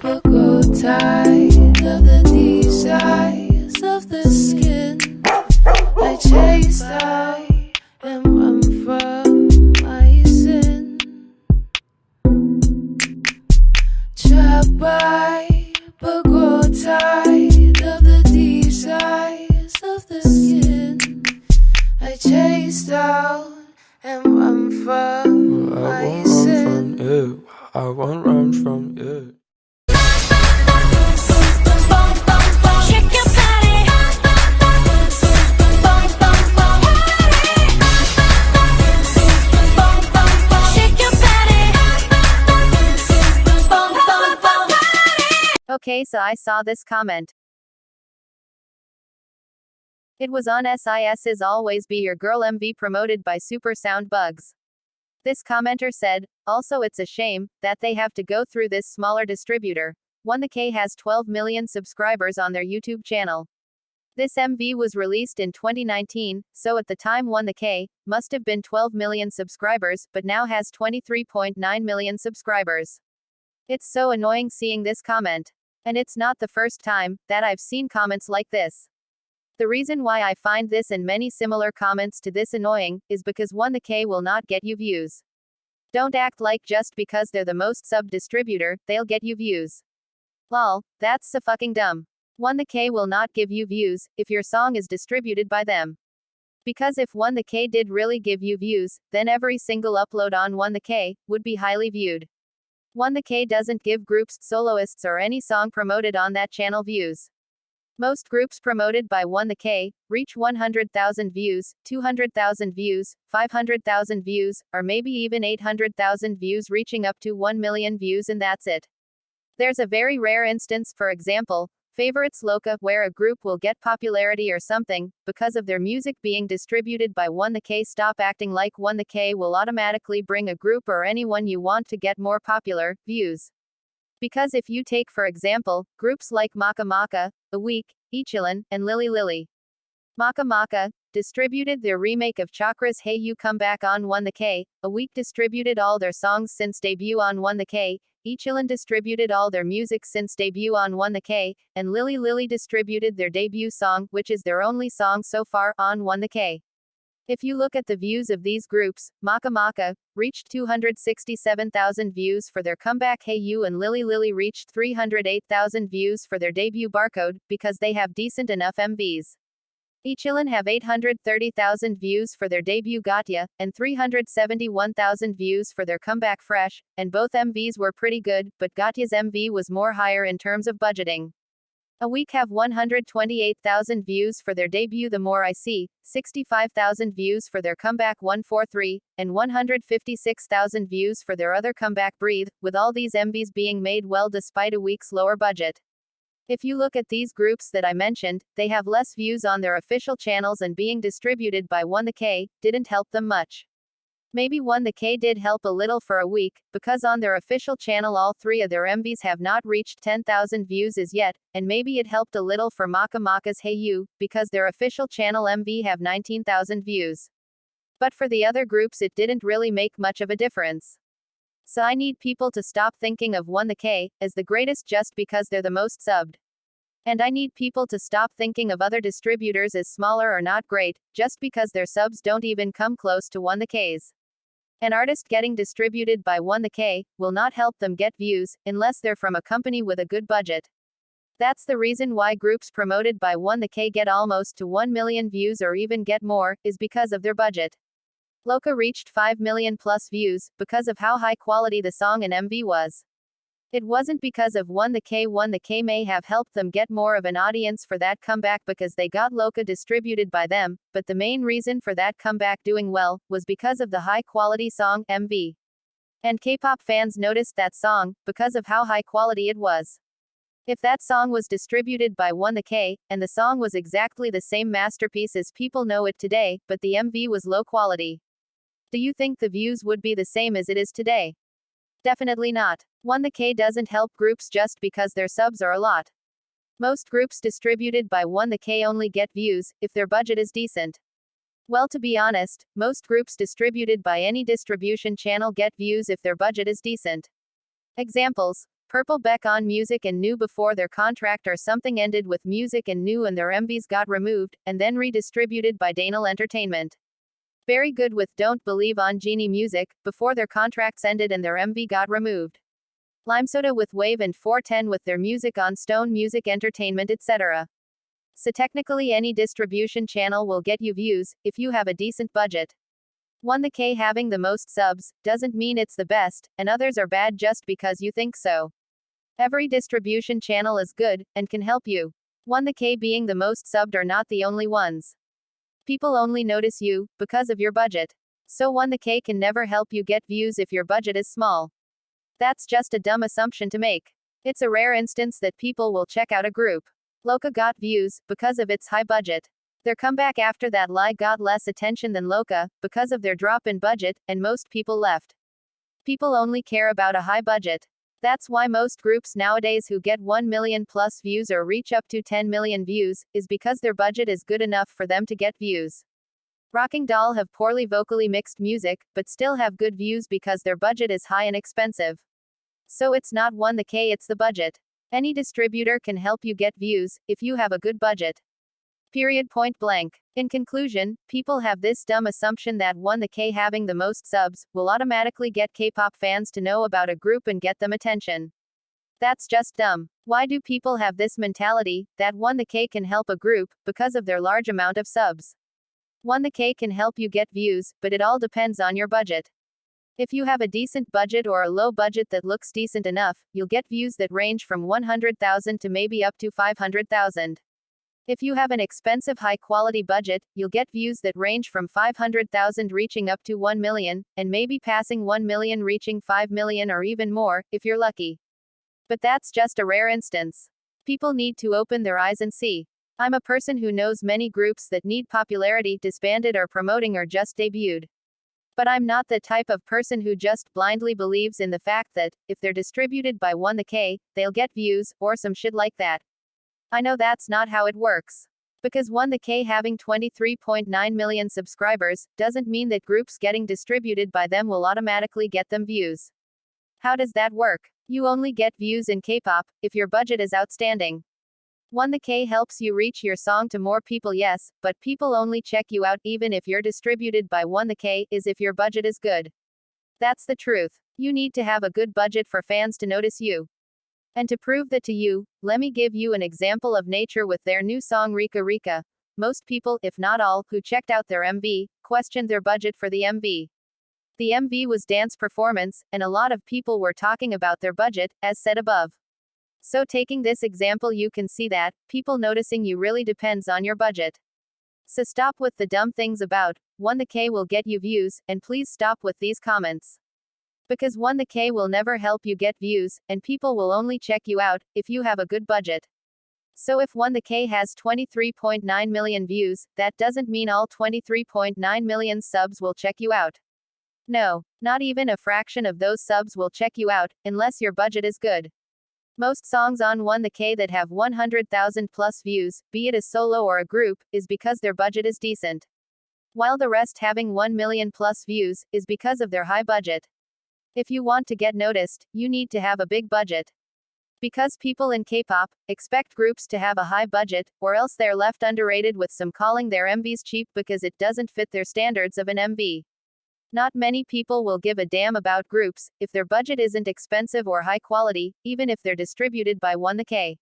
but grow tired of the desires of the skin. I chase down and run from my sin. Trapped by, but grow tired of the desires of the skin. I chase down and run from my sin. I won't run from it. Shake your body. Shake your body. Okay, so I saw this comment. It was on SIS's Always Be Your Girl MV promoted by Super Sound Bugs. This commenter said, also it's a shame that they have to go through this smaller distributor. 1K has 12 million subscribers on their YouTube channel. This MV was released in 2019, so at the time 1K must have been 12 million subscribers, but now has 23.9 million subscribers. It's so annoying seeing this comment. And it's not the first time that I've seen comments like this. The reason why I find this and many similar comments to this annoying is because 1K will not get you views. Don't act like just because they're the most sub distributor, they'll get you views. Lol, that's so fucking dumb. 1K will not give you views if your song is distributed by them. Because if 1K did really give you views, then every single upload on 1K would be highly viewed. 1K doesn't give groups, soloists, or any song promoted on that channel views. Most groups promoted by 1K reach 100,000 views, 200,000 views, 500,000 views, or maybe even 800,000 views, reaching up to 1 million views, and that's it. There's a very rare instance, for example, Favorites Loca, where a group will get popularity or something because of their music being distributed by 1K. Stop acting like 1K will automatically bring a group or anyone you want to get more popular views. Because if you take for example, groups like Maka Maka, A Week, Ichilin, and Lily Lily. Maka Maka distributed their remake of Chakra's Hey You Come Back on 1K, A Week distributed all their songs since debut on 1K, Ichilin distributed all their music since debut on 1K, and Lily Lily distributed their debut song, which is their only song so far, on 1K. If you look at the views of these groups, Maka Maka reached 267,000 views for their comeback Hey You, and Lily Lily reached 308,000 views for their debut Barcode, because they have decent enough MVs. Ichilin have 830,000 views for their debut Gatya, and 371,000 views for their comeback Fresh, and both MVs were pretty good, but Gatya's MV was more higher in terms of budgeting. A Week have 128,000 views for their debut The More I See, 65,000 views for their comeback 143, and 156,000 views for their other comeback Breathe, with all these MVs being made well despite A Week's lower budget. If you look at these groups that I mentioned, they have less views on their official channels, and being distributed by 1K didn't help them much. Maybe 1K did help a little for A Week, because on their official channel all three of their MVs have not reached 10,000 views as yet, and maybe it helped a little for Maka Maka's Hey You, because their official channel MV have 19,000 views. But for the other groups it didn't really make much of a difference. So I need people to stop thinking of 1K as the greatest just because they're the most subbed. And I need people to stop thinking of other distributors as smaller or not great, just because their subs don't even come close to 1K's. An artist getting distributed by 1K will not help them get views, unless they're from a company with a good budget. That's the reason why groups promoted by 1K get almost to 1 million views or even get more, is because of their budget. Loca reached 5 million plus views, because of how high quality the song and MV was. It wasn't because of 1K. 1K may have helped them get more of an audience for that comeback because they got Loca distributed by them, but the main reason for that comeback doing well was because of the high quality song, MV. And K-pop fans noticed that song, because of how high quality it was. If that song was distributed by 1K, and the song was exactly the same masterpiece as people know it today, but the MV was low quality, do you think the views would be the same as it is today? Definitely not. 1K doesn't help groups just because their subs are a lot. Most groups distributed by 1K only get views if their budget is decent. Well, to be honest, most groups distributed by any distribution channel get views if their budget is decent. Examples: Purple Beck on Music and New before their contract or something ended with Music and New and their MVs got removed, and then redistributed by DONALEE Entertainment. Very good with Don't Believe on Genie Music, before their contracts ended and their MV got removed. Limesoda with Wave and 410 with their music on Stone Music Entertainment, etc. So technically any distribution channel will get you views, if you have a decent budget. 1K having the most subs, doesn't mean it's the best, and others are bad just because you think so. Every distribution channel is good, and can help you. 1K being the most subbed are not the only ones. People only notice you, because of your budget. So 1K can never help you get views if your budget is small. That's just a dumb assumption to make. It's a rare instance that people will check out a group. Loca got views, because of its high budget. Their comeback after that lie got less attention than Loca, because of their drop in budget, and most people left. People only care about a high budget. That's why most groups nowadays who get 1 million plus views or reach up to 10 million views, is because their budget is good enough for them to get views. Rocking Doll have poorly vocally mixed music, but still have good views because their budget is high and expensive. So it's not 1K, it's the budget. Any distributor can help you get views, if you have a good budget. Period, point blank. In conclusion, people have this dumb assumption that 1K having the most subs, will automatically get K-pop fans to know about a group and get them attention. That's just dumb. Why do people have this mentality, that 1K can help a group, because of their large amount of subs? 1K can help you get views, but it all depends on your budget. If you have a decent budget or a low budget that looks decent enough, you'll get views that range from 100,000 to maybe up to 500,000. If you have an expensive high-quality budget, you'll get views that range from 500,000 reaching up to 1 million, and maybe passing 1 million reaching 5 million or even more, if you're lucky. But that's just a rare instance. People need to open their eyes and see. I'm a person who knows many groups that need popularity, disbanded or promoting or just debuted. But I'm not the type of person who just blindly believes in the fact that, if they're distributed by 1K, they'll get views, or some shit like that. I know that's not how it works. Because 1K having 23.9 million subscribers, doesn't mean that groups getting distributed by them will automatically get them views. How does that work? You only get views in K-pop, if your budget is outstanding. 1K helps you reach your song to more people, yes, but people only check you out, even if you're distributed by 1K, is if your budget is good. That's the truth. You need to have a good budget for fans to notice you. And to prove that to you, let me give you an example of Nature with their new song Rika Rika. Most people, if not all, who checked out their MV, questioned their budget for the MV. The MV was dance performance, and a lot of people were talking about their budget, as said above. So taking this example, you can see that, people noticing you really depends on your budget. So stop with the dumb things about, 1K will get you views, and please stop with these comments. Because 1K will never help you get views, and people will only check you out, if you have a good budget. So if 1K has 23.9 million views, that doesn't mean all 23.9 million subs will check you out. No, not even a fraction of those subs will check you out, unless your budget is good. Most songs on 1K that have 100,000 plus views, be it a solo or a group, is because their budget is decent. While the rest having 1 million plus views, is because of their high budget. If you want to get noticed, you need to have a big budget. Because people in K-pop expect groups to have a high budget, or else they're left underrated with some calling their MVs cheap because it doesn't fit their standards of an MV. Not many people will give a damn about groups if their budget isn't expensive or high quality, even if they're distributed by 1K.